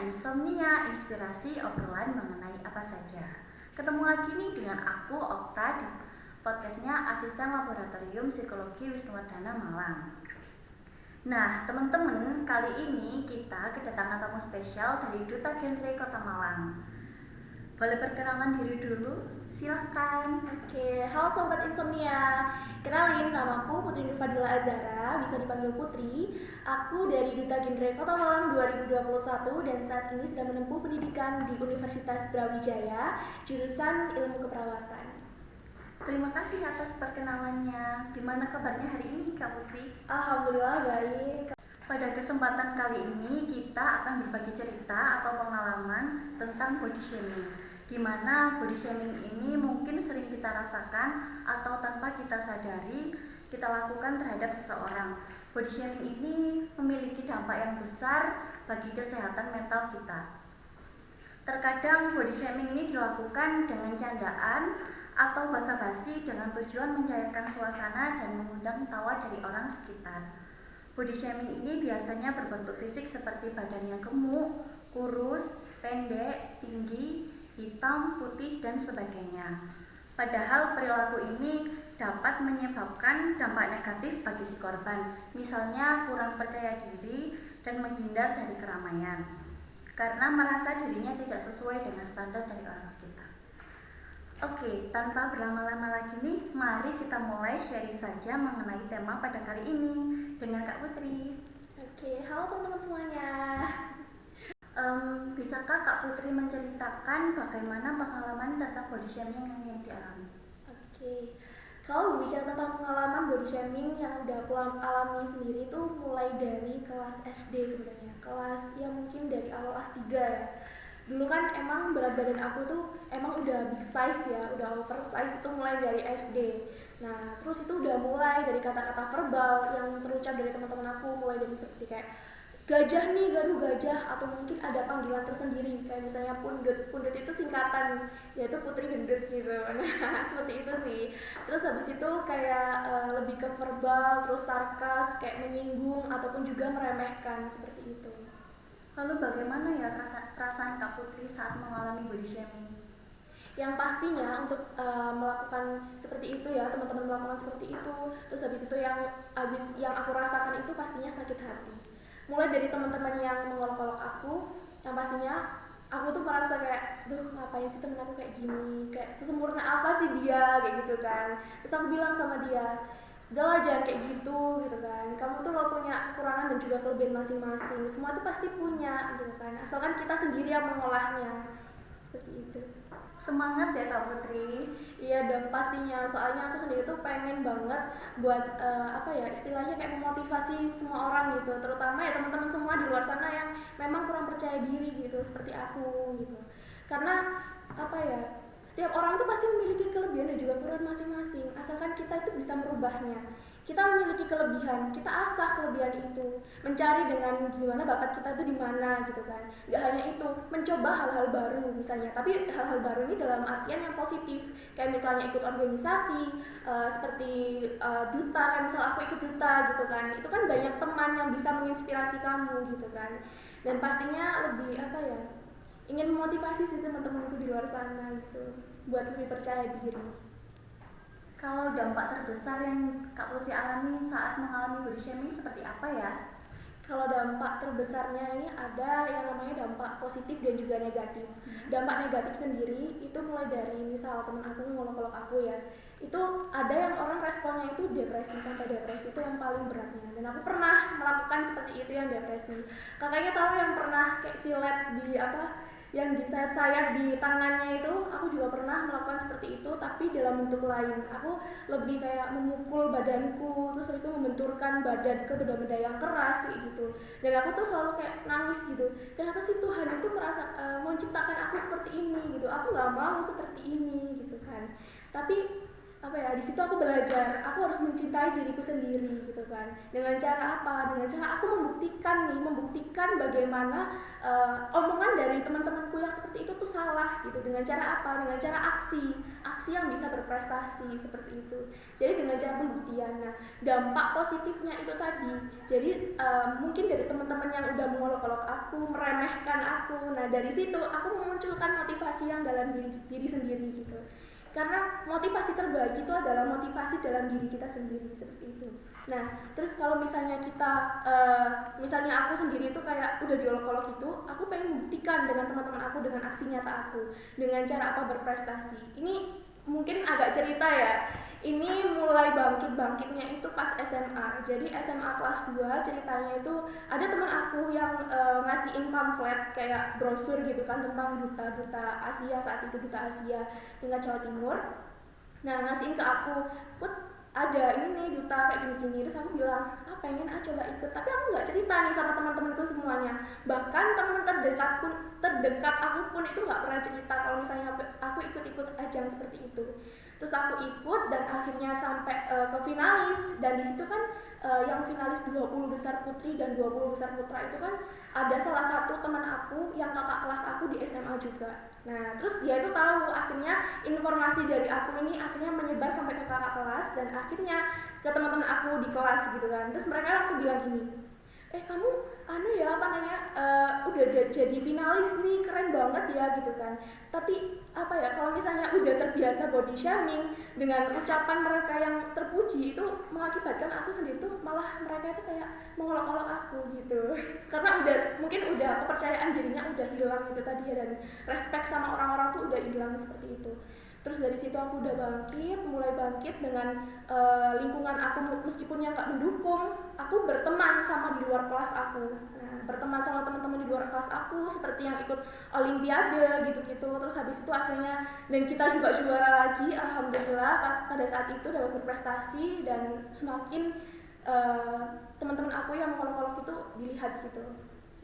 Insomnia, inspirasi obrolan mengenai apa saja. Ketemu lagi nih dengan aku, Okta, di podcastnya Asisten Laboratorium Psikologi Wisnuwardana Malang. Nah, teman-teman, kali ini kita kedatangan tamu spesial dari Duta Genre Kota Malang. Boleh perkenalan diri dulu? Silahkan. Oke, halo Sobat Insomnia. Kenalin, namaku Putri Nurfadila Azara, bisa dipanggil Putri. Aku dari Duta Genre Kota Malang 2021 dan saat ini sedang menempuh pendidikan di Universitas Brawijaya, jurusan Ilmu Keperawatan. Terima kasih atas perkenalannya. Gimana kabarnya hari ini, Kak Putri? Alhamdulillah baik. Pada kesempatan kali ini kita akan berbagi cerita atau pengalaman tentang body shaming, di mana body shaming ini mungkin sering kita rasakan atau tanpa kita sadari kita lakukan terhadap seseorang. Body shaming ini memiliki dampak yang besar bagi kesehatan mental kita. Terkadang body shaming ini dilakukan dengan candaan atau basa-basi dengan tujuan mencairkan suasana dan mengundang tawa dari orang sekitar. Body shaming ini biasanya berbentuk fisik seperti badan yang gemuk, kurus, pendek, tinggi, hitam, putih, dan sebagainya. Padahal perilaku ini dapat menyebabkan dampak negatif bagi si korban, misalnya kurang percaya diri dan menghindar dari keramaian, karena merasa dirinya tidak sesuai dengan standar dari orang sekitar. Oke, tanpa berlama-lama lagi nih, mari kita mulai sharing saja mengenai tema pada kali ini dengan Kak Putri. Oke, halo teman-teman semuanya. Bisakah Kak Putri menceritakan bagaimana pengalaman tentang body shaming yang dialami? Oke, kalau berbicara tentang pengalaman body shaming yang udah aku alami sendiri itu mulai dari kelas SD sebenarnya. Kelas ya mungkin dari awal kelas 3 ya. Dulu kan emang berat badan aku tuh emang udah big size ya, udah oversize itu mulai dari SD. Nah, terus itu udah mulai dari kata-kata verbal yang terucap dari teman-teman aku, mulai dari seperti kayak gajah nih, gaduh gajah, atau mungkin ada panggilan tersendiri kayak misalnya pundut. Pundut itu singkatan, yaitu putri gendut gitu. Nah, seperti itu sih. Terus habis itu kayak lebih ke verbal, terus sarkas, kayak menyinggung ataupun juga meremehkan seperti itu. Lalu bagaimana ya perasaan Kak Putri saat mengalami body shaming? Yang pastinya untuk melakukan seperti itu ya, teman-teman melakukan seperti itu, terus habis itu yang aku rasakan itu pastinya sakit hati. Mulai dari teman-teman yang mengolok-olok aku, yang pastinya aku tuh merasa kayak, duh ngapain sih temen aku kayak gini, kayak sesempurna apa sih dia, kayak gitu kan. Terus aku bilang sama dia, udahlah jangan kayak gitu kan, kamu tuh lo punya kekurangan dan juga kelebihan masing-masing, semua tuh pasti punya gitu kan, asalkan kita sendiri yang mengolahnya, seperti itu. Semangat ya Kak Putri. Iya dong pastinya, soalnya aku sendiri tuh pengen banget buat apa ya istilahnya kayak memotivasi semua orang gitu, terutama ya teman-teman semua di luar sana yang memang kurang percaya diri gitu seperti aku gitu. Karena apa ya, setiap orang tuh pasti memiliki kelebihan dan juga kekurangan masing-masing, asalkan kita itu bisa merubahnya. Kita memiliki kelebihan, kita asah kelebihan itu, mencari dengan gimana bakat kita itu di mana gitu kan. Gak hanya itu, mencoba hal-hal baru misalnya, tapi hal-hal baru ini dalam artian yang positif, kayak misalnya ikut organisasi seperti duta, kayak misal aku ikut duta gitu kan, itu kan banyak teman yang bisa menginspirasi kamu gitu kan. Dan pastinya lebih apa ya, ingin memotivasi sih teman-temanku di luar sana gitu, buat lebih percaya diri. Kalau dampak terbesar yang Kak Putri alami saat mengalami body shaming seperti apa ya? Kalau dampak terbesarnya ini ada yang namanya dampak positif dan juga negatif. Dampak negatif sendiri itu mulai dari misal temen aku ngolok-ngolok aku ya, itu ada yang orang responnya itu depresi, sampai depresi itu yang paling beratnya. Dan aku pernah melakukan seperti itu, yang depresi. Kakaknya tahu yang pernah kayak silet di apa, yang disayat-sayat di tangannya itu, aku juga pernah melakukan seperti itu, tapi dalam bentuk lain. Aku lebih kayak memukul badanku, terus habis itu membenturkan badan ke benda-benda yang keras gitu. Dan aku tuh selalu kayak nangis gitu, kenapa sih Tuhan itu menciptakan aku seperti ini gitu, aku nggak mau seperti ini gitu kan. Tapi apa ya, di situ aku belajar, aku harus mencintai diriku sendiri gitu kan. Dengan cara apa? Dengan cara aku membuktikan bagaimana omongan dari teman-temanku yang seperti itu tuh salah gitu. Dengan cara apa? Dengan cara aksi aksi yang bisa berprestasi seperti itu. Jadi dengan cara pembuktian. Nah, dampak positifnya itu tadi. Jadi mungkin dari teman-teman yang udah mengolok-olok aku, meremehkan aku. Nah, dari situ aku memunculkan motivasi yang dalam diri sendiri gitu. Karena motivasi terbagi itu adalah motivasi dalam diri kita sendiri seperti itu. Nah, terus kalau misalnya kita, misalnya aku sendiri itu kayak udah diolok-olok itu, aku pengen membuktikan dengan teman-teman aku, dengan aksi nyata aku, dengan cara apa berprestasi. Ini mungkin agak cerita ya. Ini mulai bangkit-bangkitnya itu pas SMA. Jadi SMA kelas 2 ceritanya itu ada teman aku yang ngasihin pamflet kayak brosur gitu kan tentang duta-duta Asia, saat itu duta Asia tingkat Jawa Timur. Nah, ngasihin ke aku, "Put, ada ini nih duta kayak gini-gini." Terus aku bilang, pengen coba ikut. Tapi aku nggak cerita nih sama teman-temanku semuanya. Bahkan teman terdekat aku pun itu nggak pernah cerita kalau misalnya aku ikut-ikut ajang seperti itu. Terus aku ikut dan akhirnya sampai ke finalis, dan di situ kan yang finalis 20 besar putri dan 20 besar putra itu kan ada salah satu teman aku yang kakak kelas aku di SMA juga. Nah, terus dia itu tahu, akhirnya informasi dari aku ini akhirnya menyebar sampai ke kakak kelas dan akhirnya ke teman-teman aku di kelas gitu kan. Terus mereka langsung bilang gini, kamu udah jadi finalis nih, keren banget ya gitu kan. Tapi kalau misalnya udah terbiasa body shaming dengan ucapan mereka yang terpuji, itu mengakibatkan aku sendiri tuh malah mereka itu kayak mengolok-olok aku gitu. Karena mungkin kepercayaan dirinya udah hilang gitu tadi ya, dan respect sama orang-orang tuh udah hilang seperti itu. Terus dari situ aku udah mulai bangkit dengan lingkungan aku, meskipun yang gak mendukung, aku berteman sama di luar kelas aku. Nah, berteman sama teman-teman di luar kelas aku, seperti yang ikut olimpiade gitu-gitu. Terus habis itu akhirnya, dan kita juga juara lagi, alhamdulillah pada saat itu dapat berprestasi, dan semakin teman-teman aku yang mengolok-olok itu dilihat gitu.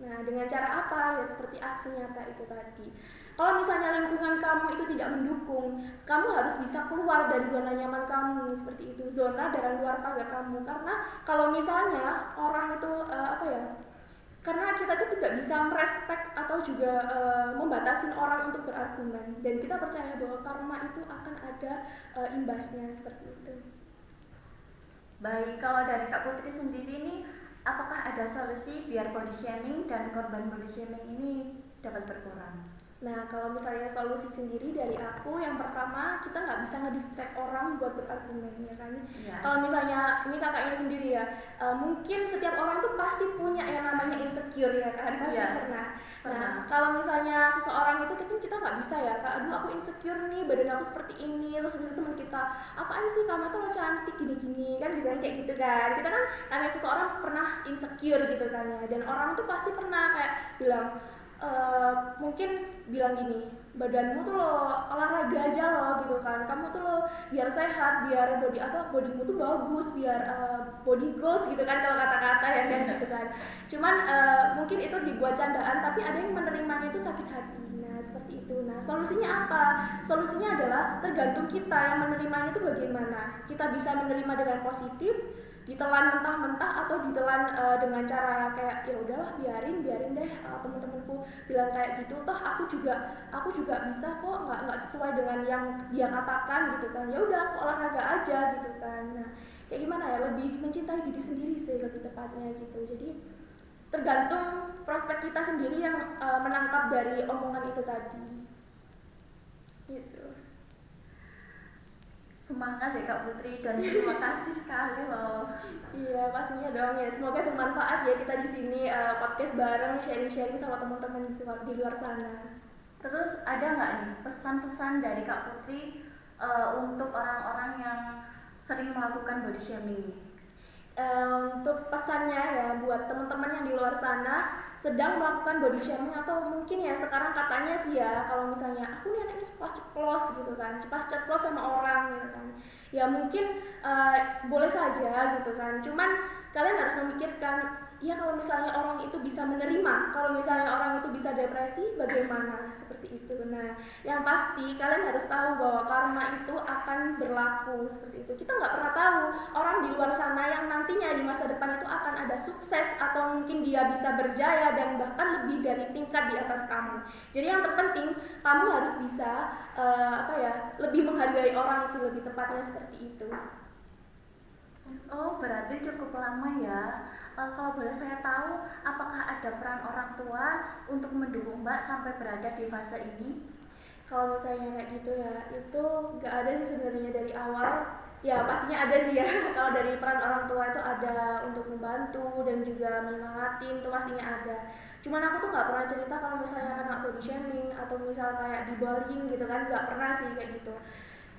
Nah, dengan cara apa? Ya seperti aksi nyata itu tadi. Kalau misalnya lingkungan kamu itu tidak mendukung, kamu harus bisa keluar dari zona nyaman kamu, seperti itu, zona dari luar pagar kamu. Karena kalau misalnya orang itu karena kita tuh tidak bisa merespek atau juga membatasi orang untuk berargumen, dan kita percaya bahwa karma itu akan ada imbasnya seperti itu. Baik, kalau dari Kak Putri sendiri ini, apakah ada solusi biar body shaming dan korban body shaming ini dapat berkurang? Nah, kalau misalnya solusi sendiri dari aku, yang pertama kita nggak bisa ngedistract orang buat berargumen, ya kan? Ya. Kalau misalnya ini kakaknya sendiri ya, mungkin setiap orang tuh pasti punya yang namanya insecure ya kan, pasti pernah. Nah, kalau misalnya seseorang itu kita nggak bisa ya, Kak, aduh aku insecure nih, badan aku seperti ini, terus teman kita, apaan sih kamu tuh lo cantik gini-gini, kan bisa kayak gitu kan? Kita kan namanya seseorang pernah insecure gitu kan ya, dan orang tuh pasti pernah kayak bilang, mungkin bilang gini, badanmu tuh lo olahraga aja lo gitu kan, kamu tuh lo biar sehat, biar bodymu tuh bagus, biar body goals gitu kan kalau kata-kata ya kan gitu kan. Cuman mungkin itu dibuat candaan, tapi ada yang menerimanya itu sakit hati. Nah seperti itu. Nah solusinya apa? Solusinya adalah tergantung kita yang menerimanya itu bagaimana. Kita bisa menerima dengan positif, ditelan mentah-mentah, atau ditelan dengan cara kayak ya udahlah biarin deh, temen-temenku bilang kayak gitu, toh aku juga bisa kok, nggak sesuai dengan yang dia katakan gitu kan, ya udah aku olahraga aja gitu kan. Nah kayak gimana ya, lebih mencintai diri sendiri sih lebih tepatnya gitu. Jadi tergantung prospek kita sendiri yang menangkap dari omongan itu tadi gitu. Semangat ya Kak Putri, dan terima kasih sekali loh. Iya pastinya dong ya, semoga bermanfaat ya kita di sini podcast bareng, sharing-sharing sama teman-teman di luar sana. Terus ada nggak nih pesan-pesan dari Kak Putri untuk orang-orang yang sering melakukan body shaming ini? Untuk pesannya ya buat teman-teman yang di luar sana sedang melakukan body shaming, atau mungkin ya sekarang katanya sih ya, kalau misalnya aku nih anaknya cepat ceplos gitu kan, cepat ceplos sama orang gitu kan, ya mungkin boleh saja gitu kan. Cuman kalian harus memikirkan iya kalau misalnya orang itu bisa menerima, kalau misalnya orang itu bisa depresi, bagaimana? Seperti itu. Nah, yang pasti kalian harus tahu bahwa karma itu akan berlaku seperti itu. Kita nggak pernah tahu orang di luar sana yang nantinya di masa depan itu akan ada sukses atau mungkin dia bisa berjaya dan bahkan lebih dari tingkat di atas kamu. Jadi yang terpenting kamu harus bisa lebih menghargai orang sih, lebih tepatnya seperti itu. Oh, berarti cukup lama ya. Kalau boleh saya tahu, apakah ada peran orang tua untuk mendukung Mbak sampai berada di fase ini? Kalau misalnya kayak gitu ya, itu nggak ada sih sebenarnya dari awal. Ya pastinya ada sih ya. Kalau dari peran orang tua itu ada untuk membantu dan juga menyemangatin, itu pastinya ada. Cuman aku tuh nggak pernah cerita kalau misalnya kena body shaming atau misal kayak dibullying gitu kan, nggak pernah sih kayak gitu.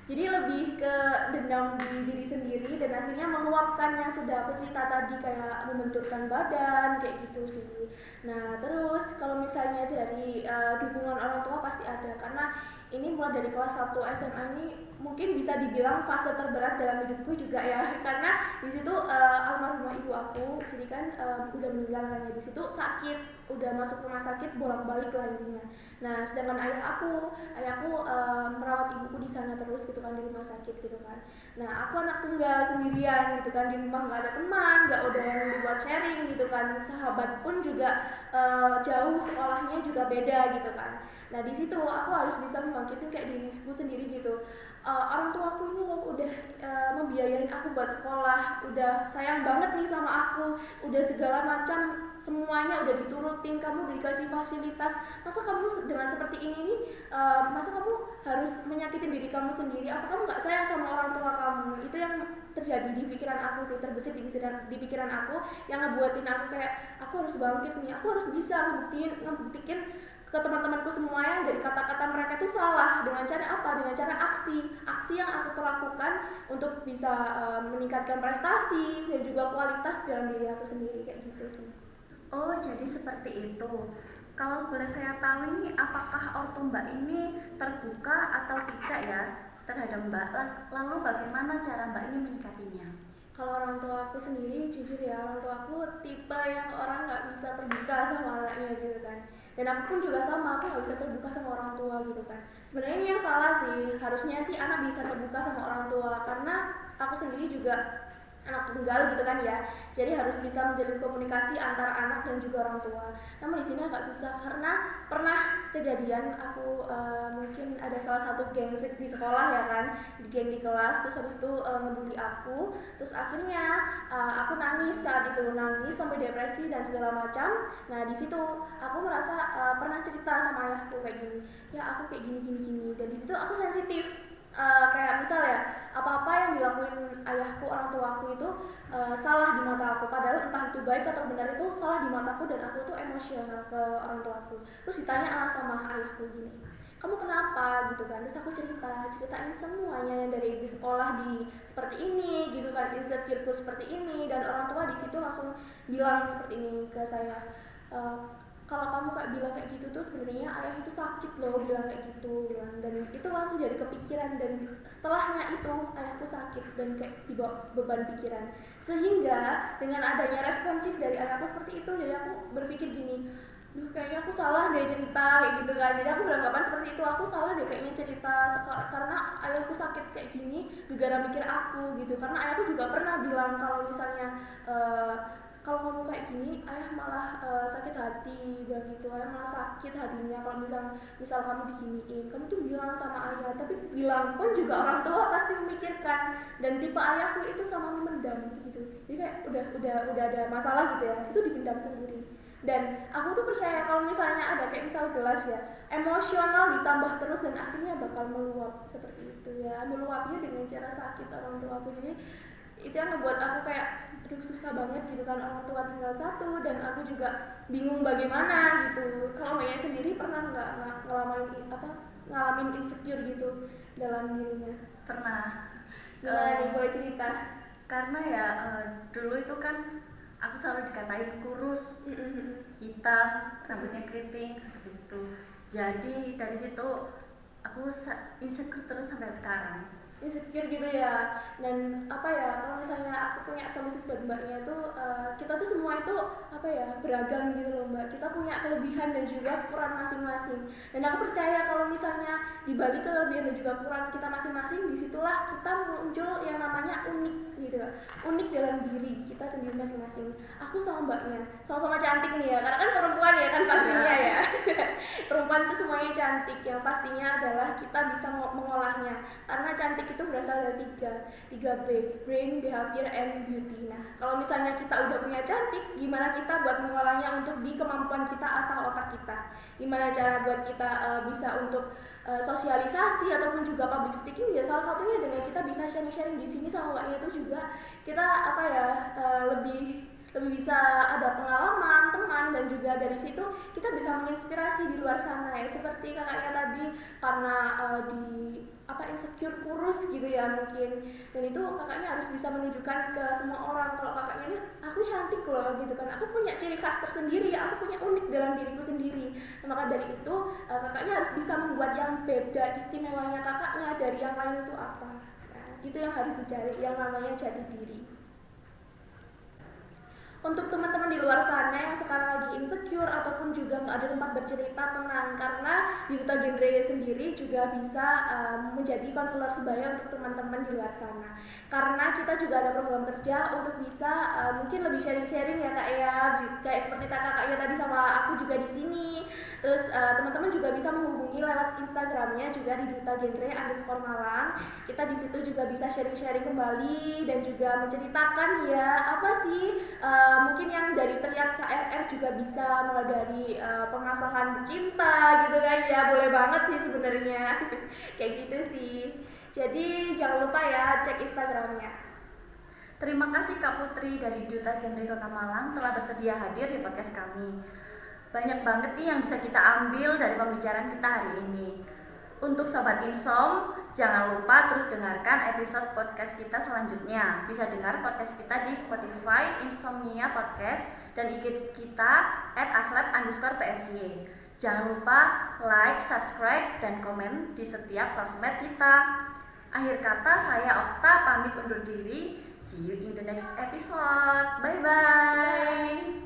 Jadi lebih ke dendam di diri sendiri dan akhirnya meluapkan yang sudah aku cerita tadi, kayak membenturkan badan kayak gitu sih. Nah terus kalau misalnya dari dukungan orang tua pasti ada, karena ini mulai dari kelas 1 SMA ini mungkin bisa dibilang fase terberat dalam hidupku juga ya, karena di situ almarhumah ibu aku jadi kan udah meninggal kan ya, di situ sakit, udah masuk rumah sakit bolak-balik lah intinya. Nah sedangkan ayahku merawat ibuku di sana terus gitu kan, di rumah sakit gitu kan. Nah aku anak tunggal sendirian gitu kan, di rumah nggak ada teman, nggak ada yang dibuat sharing gitu kan, sahabat pun juga jauh, sekolahnya juga beda gitu kan. Nah di situ aku harus bisa membangkitin kayak diriku sendiri gitu. Orang tua aku ini loh udah membiayain aku buat sekolah, udah sayang banget nih sama aku, udah segala macam semuanya udah diturutin, kamu udah dikasih fasilitas, masa kamu dengan seperti ini nih, masa kamu harus menyakitin diri kamu sendiri? Apa kamu nggak sayang sama orang tua kamu? Itu yang terjadi di pikiran aku sih, terbesit di pikiran aku, yang ngebuatin aku kayak aku harus bangkit nih, aku harus bisa ngebuktiin ke teman-temanku semua yang dari kata-kata mereka itu salah. Dengan cara apa? Dengan cara aksi yang aku lakukan untuk bisa meningkatkan prestasi dan juga kualitas dalam diri aku sendiri kayak gitu sih. Oh, jadi seperti itu. Kalau boleh saya tahu nih, apakah ortu Mbak ini terbuka atau tidak ya terhadap Mbak? Lalu bagaimana cara Mbak ini menyikapinya? Kalau orang tua aku sendiri, jujur ya, orang tua aku tipe yang orang nggak bisa terbuka sama anaknya gitu kan. Dan aku pun juga sama, aku nggak bisa terbuka sama orang tua gitu kan. Sebenarnya ini yang salah sih, harusnya sih anak bisa terbuka sama orang tua, karena aku sendiri juga anak tunggal gitu kan ya, jadi harus bisa menjalin komunikasi antara anak dan juga orang tua. Namun di sini agak susah karena pernah kejadian aku mungkin ada salah satu geng di sekolah ya kan, geng di kelas, terus habis itu ngebully aku, terus akhirnya aku nangis saat itu, nangis sampai depresi dan segala macam. Nah di situ aku merasa pernah cerita sama ayahku kayak gini, ya aku kayak gini, dan di situ aku sensitif. Kayak misal ya, apa-apa yang dilakuin ayahku, orang tua aku itu salah di mata aku, padahal entah itu baik atau benar itu salah di mataku, dan aku tuh emosional ke orang tua aku. Terus ditanya sama ayahku gini, kamu kenapa gitu kan, terus aku ceritain semuanya yang dari di sekolah di seperti ini gitu kan, insecureku seperti ini, dan orang tua di situ langsung bilang seperti ini ke saya, kalau kamu kayak bilang kayak gitu tuh sebenarnya ayah itu sakit loh, bilang kayak gitu bilang. Dan itu langsung jadi kepikiran, dan setelahnya itu ayahku sakit dan kayak dibawa beban pikiran, sehingga dengan adanya responsif dari ayahku seperti itu, jadi aku berpikir gini, duh kayaknya aku salah deh cerita kayak gitu kan. Jadi aku beranggapan seperti itu, aku salah deh kayaknya cerita karena ayahku sakit kayak gini gara-gara mikir aku gitu. Karena ayahku juga pernah bilang kalau misalnya kalau kamu kayak gini ayah malah sakit hati, bilang gitu, ayah malah sakit hatinya kalau misal kamu diginiin. Kamu tuh bilang sama ayah, tapi bilang pun juga orang tua pasti memikirkan, dan tipe ayahku itu sama memendam gitu. Jadi kayak udah ada masalah gitu ya, itu dipendam sendiri. Dan aku tuh percaya kalau misalnya ada kayak misal gelas ya, emosional ditambah terus dan akhirnya bakal meluap seperti itu ya, meluapnya dengan cara sakit orang tua aku. Jadi itu yang ngebuat aku kayak aduh susah banget gitu kan, orang tua tinggal satu dan aku juga bingung bagaimana gitu. Kalau Maya sendiri pernah nggak ngalamin insecure gitu dalam dirinya? Pernah. Gimana nih, boleh cerita? Karena ya dulu itu kan aku selalu dikatain kurus, hitam, rambutnya keriting seperti itu. Jadi dari situ aku insecure terus sampai sekarang. insecure gitu ya. Dan apa ya, kalau misalnya aku punya solusi buat mbaknya itu, kita tuh semua itu apa ya, beragam gitu loh mbak. Kita punya kelebihan dan juga kekurangan masing-masing, dan aku percaya kalau misalnya di balik kelebihan dan juga kekurangan kita masing-masing, disitulah kita muncul yang namanya unik gitu, unik dalam diri kita sendiri masing-masing. Aku sama mbaknya sama-sama cantik nih ya, karena kan perempuan ya kan pastinya ya. Perempuan itu semuanya cantik, yang pastinya adalah kita bisa mengolahnya, karena cantik itu berasal dari tiga B, brain, behavior, and beauty. Nah, kalau misalnya kita udah punya cantik, gimana kita buat mengolahnya untuk di kemampuan kita asal otak kita? Gimana cara buat kita bisa untuk sosialisasi ataupun juga public speaking? Ya salah satunya dengan kita bisa sharing-sharing di sini sama mbaknya, itu juga kita apa ya, lebih bisa ada pengalaman teman, dan juga dari situ kita bisa menginspirasi di luar sana ya, seperti kakaknya tadi, karena di apa, insecure kurus gitu ya mungkin, dan itu kakaknya harus bisa menunjukkan ke semua orang kalau kakaknya ini aku cantik loh gitu kan, aku punya ciri khas tersendiri, aku punya unik dalam diriku sendiri. Nah, maka dari itu kakaknya harus bisa membuat yang beda, istimewanya kakaknya dari yang lain itu apa. Nah, itu yang harus dicari, yang namanya jati diri. Untuk teman-teman di luar sana yang sekarang lagi insecure ataupun juga nggak ada tempat bercerita, tenang, karena di Duta Genre sendiri juga bisa menjadi konselor sebaya untuk teman-teman di luar sana. Karena kita juga ada program kerja untuk bisa mungkin lebih sharing-sharing ya kak ya, kayak seperti kakaknya tadi sama aku juga di sini. Terus teman-teman juga bisa menghubungi lewat Instagramnya juga di Duta Genre _Malang. Kita di situ juga bisa sharing-sharing kembali dan juga menceritakan ya apa sih mungkin yang dari teriak KRR juga bisa, mulai dari pengasahan cinta gitu kan ya, boleh banget sih sebenarnya. Kayak gitu sih. Jadi jangan lupa ya cek Instagramnya. Terima kasih Kak Putri dari Duta Genre Kota Malang telah bersedia hadir di podcast kami. Banyak banget nih yang bisa kita ambil dari pembicaraan kita hari ini. Untuk Sobat Insom, jangan lupa terus dengarkan episode podcast kita selanjutnya. Bisa dengar podcast kita di Spotify, Insomnia Podcast, dan IG kita @aslab_psy. Jangan lupa like, subscribe, dan komen di setiap sosmed kita. Akhir kata, saya Okta pamit undur diri. See you in the next episode. Bye-bye.